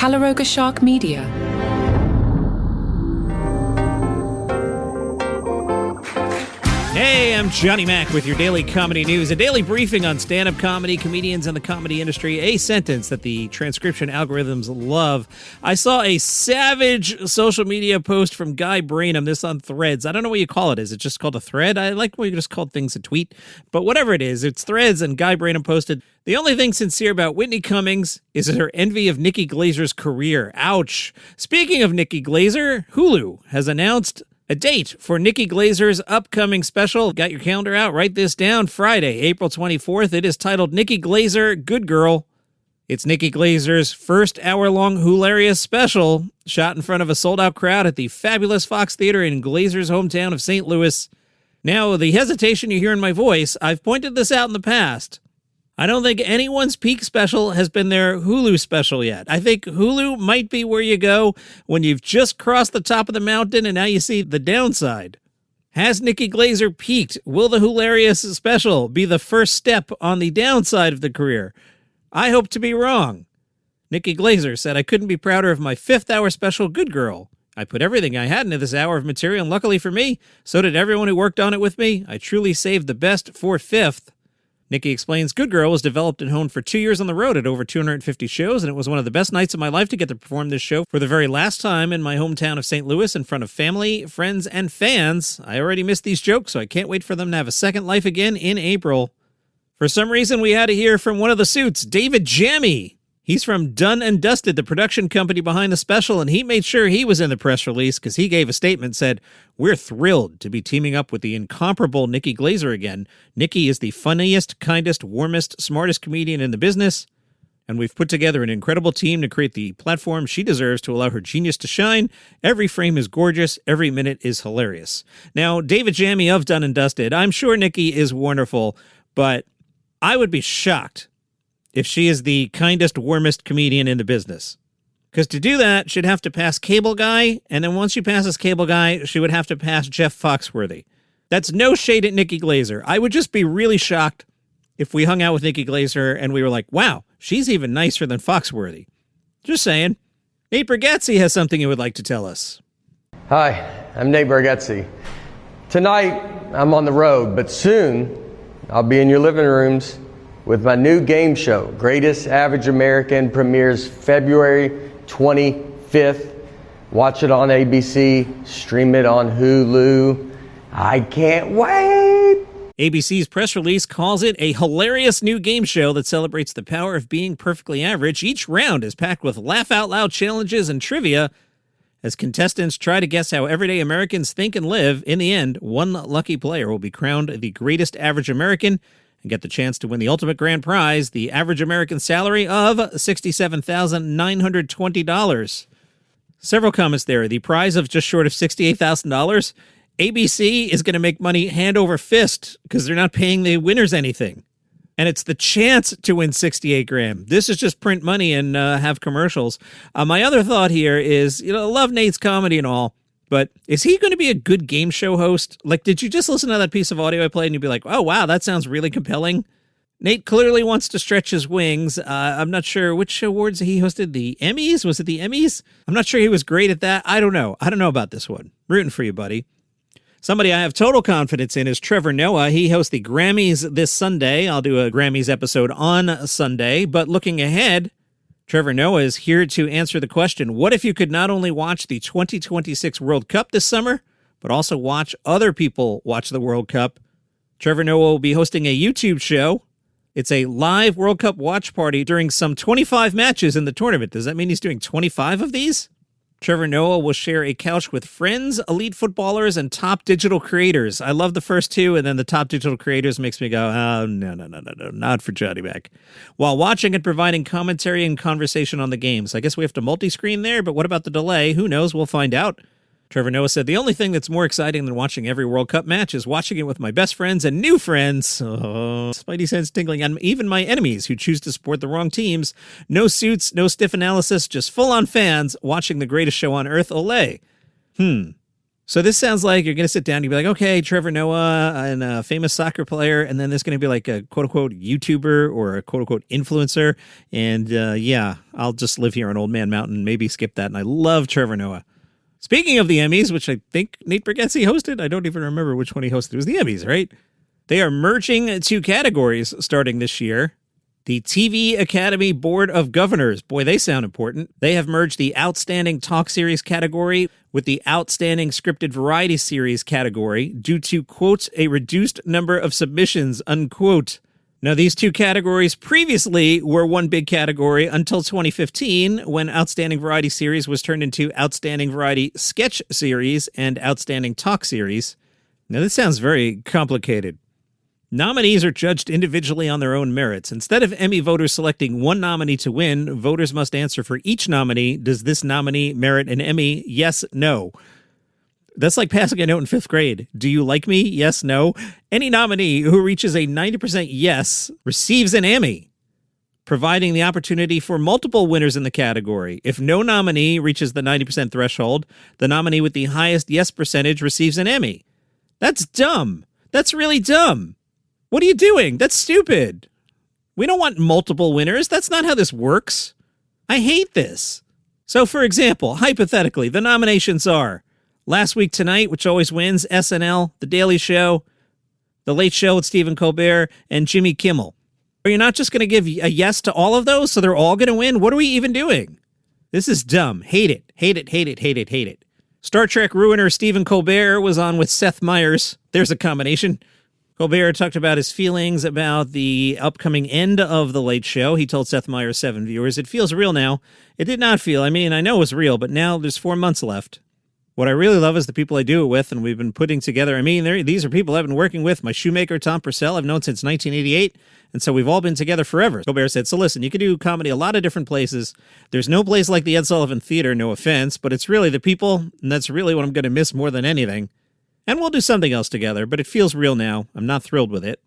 Calaroga Shark Media. Hey, I'm Johnny Mac with your daily comedy news, a daily briefing on stand-up comedy, comedians, and the comedy industry. A sentence that the transcription algorithms love. I saw a savage social media post from Guy Branum, this on Threads. I don't know what you call it. Is it just called a thread? I like when you just called things a tweet. But whatever it is, it's Threads, and Guy Branum posted, "The only thing sincere about Whitney Cummings is her envy of Nikki Glaser's career." Ouch. Speaking of Nikki Glaser, Hulu has announced a date for Nikki Glaser's upcoming special. Got your calendar out? Write this down. Friday, April 24th. It is titled Nikki Glaser, Good Girl. It's Nikki Glaser's first hour-long hilarious special, shot in front of a sold-out crowd at the fabulous Fox Theater in Glaser's hometown of St. Louis. Now, the hesitation you hear in my voice, I've pointed this out in the past. I don't think anyone's peak special has been their Hulu special yet. I think Hulu might be where you go when you've just crossed the top of the mountain and now you see the downside. Has Nikki Glaser peaked? Will the hilarious special be the first step on the downside of the career? I hope to be wrong. Nikki Glaser said, "I couldn't be prouder of my fifth-hour special, Good Girl. I put everything I had into this hour of material, and luckily for me, so did everyone who worked on it with me. I truly saved the best for fifth." Nikki explains, "Good Girl was developed and honed for 2 years on the road at over 250 shows, and it was one of the best nights of my life to get to perform this show for the very last time in my hometown of St. Louis in front of family, friends, and fans. I already missed these jokes, so I can't wait for them to have a second life again in April." For some reason, we had to hear from one of the suits, David Jammy. He's from Done and Dusted, the production company behind the special, and he made sure he was in the press release because he gave a statement, said, "We're thrilled to be teaming up with the incomparable Nikki Glaser again. Nikki is the funniest, kindest, warmest, smartest comedian in the business, and we've put together an incredible team to create the platform she deserves to allow her genius to shine. Every frame is gorgeous. Every minute is hilarious." Now, David Jammy of Done and Dusted, I'm sure Nikki is wonderful, but I would be shocked if she is the kindest, warmest comedian in the business. Because to do that, she'd have to pass Cable Guy, and then once she passes Cable Guy, she would have to pass Jeff Foxworthy. That's no shade at Nikki Glaser. I would just be really shocked if we hung out with Nikki Glaser and we were like, wow, she's even nicer than Foxworthy. Just saying. Nate Bargatze has something he would like to tell us. Hi, I'm Nate Bargatze. Tonight, I'm on the road, but soon I'll be in your living rooms with my new game show, Greatest Average American, premieres February 25th. Watch it on ABC, stream it on Hulu. I can't wait! ABC's press release calls it a hilarious new game show that celebrates the power of being perfectly average. Each round is packed with laugh-out-loud challenges and trivia as contestants try to guess how everyday Americans think and live. In the end, one lucky player will be crowned the Greatest Average American and get the chance to win the ultimate grand prize, the average American salary of $67,920. Several comments there. The prize of just short of $68,000. ABC is going to make money hand over fist because they're not paying the winners anything. And it's the chance to win 68 grand. This is just print money and have commercials. My other thought here is, I love Nate's comedy and all, but is he going to be a good game show host? Like, did you just listen to that piece of audio I played and you'd be like, oh, wow, that sounds really compelling? Nate clearly wants to stretch his wings. I'm not sure which awards he hosted. The Emmys? Was it the Emmys? I'm not sure he was great at that. I don't know. I don't know about this one. Rooting for you, buddy. Somebody I have total confidence in is Trevor Noah. He hosts the Grammys this Sunday. I'll do a Grammys episode on Sunday. But looking ahead, Trevor Noah is here to answer the question, what if you could not only watch the 2026 World Cup this summer, but also watch other people watch the World Cup? Trevor Noah will be hosting a YouTube show. It's a live World Cup watch party during some 25 matches in the tournament. Does that mean he's doing 25 of these? Trevor Noah will share a couch with friends, elite footballers, and top digital creators. I love the first two, and then the top digital creators makes me go, oh, no, not for Johnny Mac. While watching and providing commentary and conversation on the games. I guess we have to multi-screen there, but what about the delay? Who knows? We'll find out. Trevor Noah said, the only thing that's more exciting than watching every World Cup match is watching it with my best friends and new friends. Oh, Spidey sense tingling on even my enemies who choose to support the wrong teams. No suits, no stiff analysis, just full-on fans watching the greatest show on earth. Olay. So this sounds like you're going to sit down and you'll be like, okay, Trevor Noah, and a famous soccer player, and then there's going to be like a quote-unquote YouTuber or a quote-unquote influencer, and yeah, I'll just live here on Old Man Mountain, maybe skip that, and I love Trevor Noah. Speaking of the Emmys, which I think Nate Bargatze hosted, I don't even remember which one he hosted. It was the Emmys, right? They are merging two categories starting this year. The TV Academy Board of Governors, boy, they sound important. They have merged the Outstanding Talk Series category with the Outstanding Scripted Variety Series category due to, quote, a reduced number of submissions, unquote. Now, these two categories previously were one big category until 2015, when Outstanding Variety Series was turned into Outstanding Variety Sketch Series and Outstanding Talk Series. Now, this sounds very complicated. Nominees are judged individually on their own merits. Instead of Emmy voters selecting one nominee to win, voters must answer for each nominee. Does this nominee merit an Emmy? Yes, no. That's like passing a note in 5th grade. Do you like me? Yes, no. Any nominee who reaches a 90% yes receives an Emmy, providing the opportunity for multiple winners in the category. If no nominee reaches the 90% threshold, the nominee with the highest yes percentage receives an Emmy. That's dumb. That's really dumb. What are you doing? That's stupid. We don't want multiple winners. That's not how this works. I hate this. So, for example, hypothetically, the nominations are Last Week Tonight, which always wins, SNL, The Daily Show, The Late Show with Stephen Colbert, and Jimmy Kimmel. Are you not just going to give a yes to all of those so they're all going to win? What are we even doing? This is dumb. Hate it. Hate it, hate it, hate it, hate it. Star Trek ruiner Stephen Colbert was on with Seth Meyers. There's a combination. Colbert talked about his feelings about the upcoming end of The Late Show. He told Seth Meyers' 7 viewers, "It feels real now." It did not feel. I mean, I know it was real, but now there's 4 months left. What I really love is the people I do it with, and we've been putting together. I mean, these are people I've been working with. My shoemaker, Tom Purcell, I've known since 1988, and so we've all been together forever. Colbert said, so listen, you can do comedy a lot of different places. There's no place like the Ed Sullivan Theater, no offense, but it's really the people, and that's really what I'm going to miss more than anything. And we'll do something else together, but it feels real now. I'm not thrilled with it.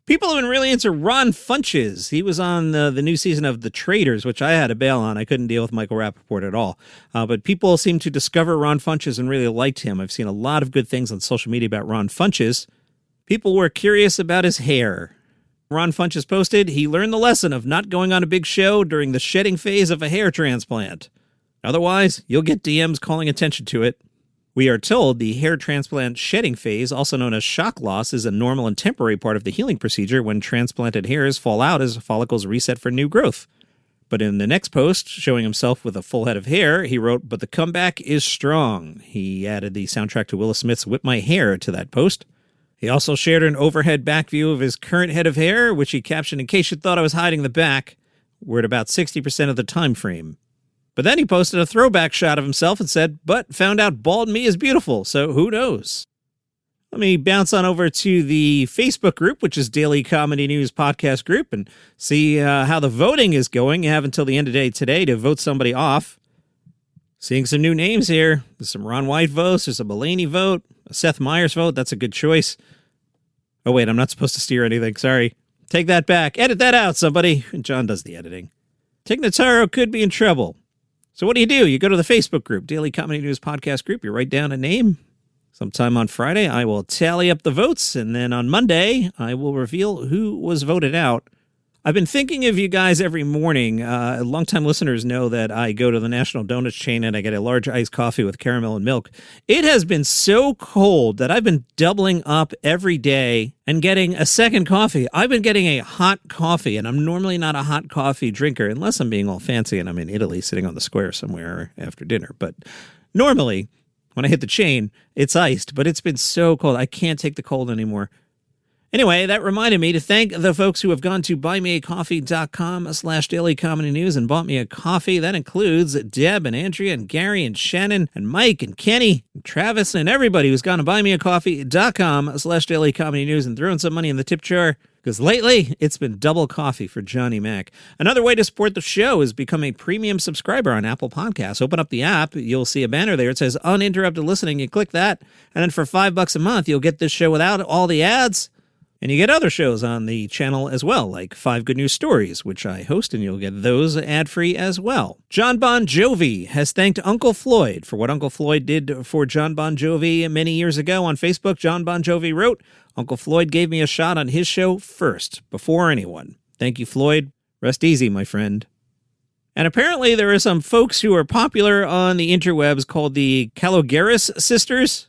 People have been really into Ron Funches. He was on the new season of The Traitors, which I had to bail on. I couldn't deal with Michael Rappaport at all. But people seem to discover Ron Funches and really liked him. I've seen a lot of good things on social media about Ron Funches. People were curious about his hair. Ron Funches posted, he learned the lesson of not going on a big show during the shedding phase of a hair transplant. Otherwise, you'll get DMs calling attention to it. We are told the hair transplant shedding phase, also known as shock loss, is a normal and temporary part of the healing procedure when transplanted hairs fall out as follicles reset for new growth. But in the next post, showing himself with a full head of hair, he wrote, "But the comeback is strong." He added the soundtrack to Willa Smith's Whip My Hair to that post. He also shared an overhead back view of his current head of hair, which he captioned, "In case you thought I was hiding the back, we're at about 60% of the time frame." But then he posted a throwback shot of himself and said, "But found out bald me is beautiful, so who knows?" Let me bounce on over to the Facebook group, which is Daily Comedy News Podcast Group, and see how the voting is going. You have until the end of the day today to vote somebody off. Seeing some new names here. There's some Ron White votes. There's a Mulaney vote. A Seth Meyers vote. That's a good choice. Oh, wait, I'm not supposed to steer anything. Sorry. Take that back. Edit that out, somebody. John does the editing. Tig Notaro could be in trouble. So what do? You go to the Facebook group, Daily Comedy News Podcast Group. You write down a name. Sometime on Friday, I will tally up the votes, and then on Monday, I will reveal who was voted out. I've been thinking of you guys every morning. Longtime listeners know that I go to the National Donuts chain and I get a large iced coffee with caramel and milk. It has been so cold that I've been doubling up every day and getting a second coffee. I've been getting a hot coffee, and I'm normally not a hot coffee drinker unless I'm being all fancy and I'm in Italy sitting on the square somewhere after dinner. But normally, when I hit the chain, it's iced, but it's been so cold. I can't take the cold anymore. Anyway, that reminded me to thank the folks who have gone to buymeacoffee.com/dailycomedynews and bought me a coffee. That includes Deb and Andrea and Gary and Shannon and Mike and Kenny and Travis and everybody who's gone to buymeacoffee.com/dailycomedynews and thrown some money in the tip jar. Because lately, it's been double coffee for Johnny Mac. Another way to support the show is become a premium subscriber on Apple Podcasts. Open up the app. You'll see a banner there. It says Uninterrupted Listening. You click that. And then for $5 a month, you'll get this show without all the ads. And you get other shows on the channel as well, like 5 Good News Stories, which I host, and you'll get those ad-free as well. John Bon Jovi has thanked Uncle Floyd for what Uncle Floyd did for John Bon Jovi many years ago. On Facebook, John Bon Jovi wrote, "Uncle Floyd gave me a shot on his show first, before anyone. Thank you, Floyd. Rest easy, my friend." And apparently there are some folks who are popular on the interwebs called the Calogaris sisters.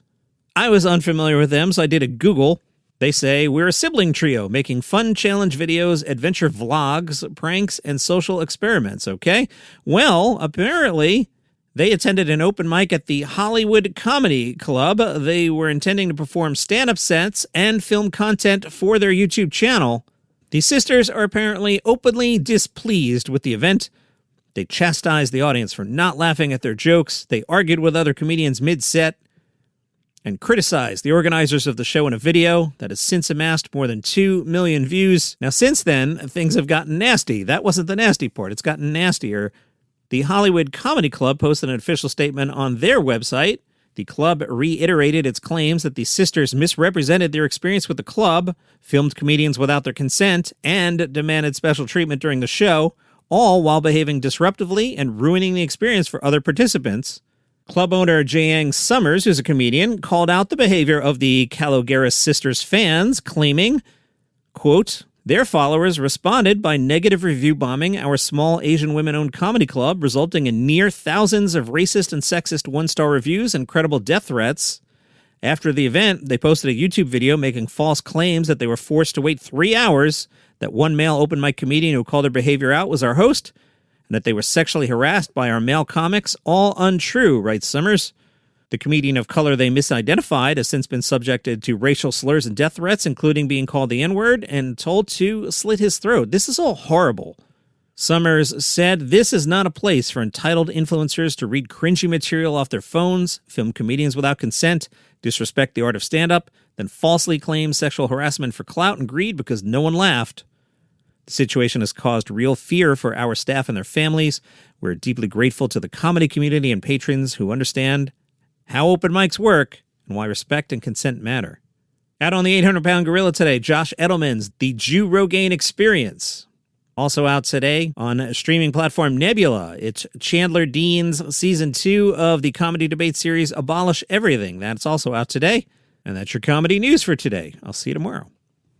I was unfamiliar with them, so I did a Google. They say, "We're a sibling trio making fun challenge videos, adventure vlogs, pranks, and social experiments," okay? Well, apparently, they attended an open mic at the Hollywood Comedy Club. They were intending to perform stand-up sets and film content for their YouTube channel. The sisters are apparently openly displeased with the event. They chastised the audience for not laughing at their jokes. They argued with other comedians mid-set and criticized the organizers of the show in a video that has since amassed more than 2 million views. Now, since then, things have gotten nasty. That wasn't the nasty part. It's gotten nastier. The Hollywood Comedy Club posted an official statement on their website. The club reiterated its claims that the sisters misrepresented their experience with the club, filmed comedians without their consent, and demanded special treatment during the show, all while behaving disruptively and ruining the experience for other participants. Club owner Jayang Summers, who's a comedian, called out the behavior of the Calogaris sisters fans, claiming, quote, "Their followers responded by negative review bombing our small Asian women-owned comedy club, resulting in near thousands of racist and sexist one-star reviews and credible death threats. After the event, they posted a YouTube video making false claims that they were forced to wait 3 hours, that one male open mic comedian who called their behavior out was our host, and that they were sexually harassed by our male comics. All untrue," writes Summers. The comedian of color they misidentified has since been subjected to racial slurs and death threats, including being called the N-word and told to slit his throat. This is all horrible. Summers said, "This is not a place for entitled influencers to read cringy material off their phones, film comedians without consent, disrespect the art of stand-up, then falsely claim sexual harassment for clout and greed because no one laughed. The situation has caused real fear for our staff and their families. We're deeply grateful to the comedy community and patrons who understand how open mics work and why respect and consent matter." Out on the 800-pound gorilla today, Josh Edelman's The Jew Rogaine Experience. Also out today on streaming platform Nebula, it's Chandler Dean's Season 2 of the comedy debate series Abolish Everything. That's also out today. And that's your comedy news for today. I'll see you tomorrow.